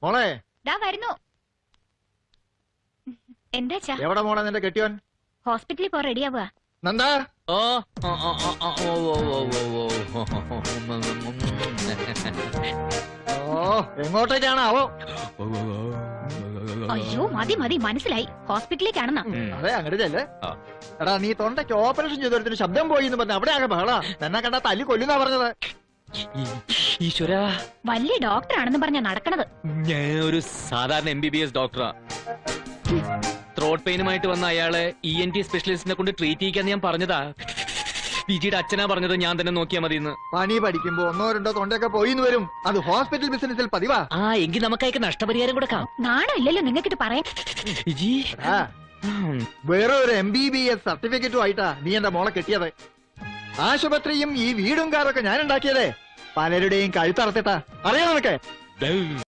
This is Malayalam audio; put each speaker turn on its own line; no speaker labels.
മോളെ
വരുന്നു. എന്താ
എവിടെ മോളെ നിന്റെ കെട്ടിയോൻ?
ഹോസ്പിറ്റലിൽ പോ, റെഡിയാവുക.
നന്ദാ
ഓ
എങ്ങോട്ടേക്കാണാവോ?
അയ്യോ മതി മതി, മനസ്സിലായി, ഹോസ്പിറ്റലിലേക്കാണെന്നാ.
അതെ അങ്ങോട്ട് ചെല്ലേ. എടാ നീ തൊണ്ടയ്ക്ക് ഓപ്പറേഷൻ ചെയ്തൊരു ശബ്ദം പോയി എന്ന് പറഞ്ഞ അവിടെ ആകെ ബഹള. എന്നെ കണ്ടാ തല്ലി കൊല്ലുന്നാ പറഞ്ഞത്.
ഈശ്വരാ,
വലിയ ഡോക്ടറാണെന്ന് പറഞ്ഞാ നടക്കണത്.
ഞാൻ ഒരു സാധാരണ MBBS ഡോക്ടറാ. ത്രോട്ട് പെയിനുമായിട്ട് വന്ന അയാളെ ENT സ്പെഷ്യലിസ്റ്റിനെ കൊണ്ട് ട്രീറ്റ് ചെയ്യിക്കാന്ന് ഞാൻ പറഞ്ഞതാ. വിജിയുടെ അച്ഛനാ പറഞ്ഞത് ഞാൻ തന്നെ നോക്കിയാ മതിന്ന്.
പനി പഠിക്കുമ്പോ ഒന്നോ രണ്ടോ തൊണ്ടയൊക്കെ പോയിന്ന് വരും. അത് ഹോസ്പിറ്റൽ ബിസിനസിൽ പതിവാ.
എങ്കിൽ നമുക്കയക്ക് നഷ്ടപരിഹാരം കൊടുക്കാം.
നാണോ ഇല്ലല്ലോ നിങ്ങൾക്കിട്ട് പറയാൻ.
വിജി
വേറെ ഒരു MBBS സർട്ടിഫിക്കറ്റും ആയിട്ടാ നീ എന്റെ മോളെ കെട്ടിയത്. ആശുപത്രിയും ഈ വീടും കാറൊക്കെ ഞാൻ ഉണ്ടാക്കിയതേ പലരുടെയും കഴുത്തറത്തിട്ടാ. അറിയാം നിനക്ക്?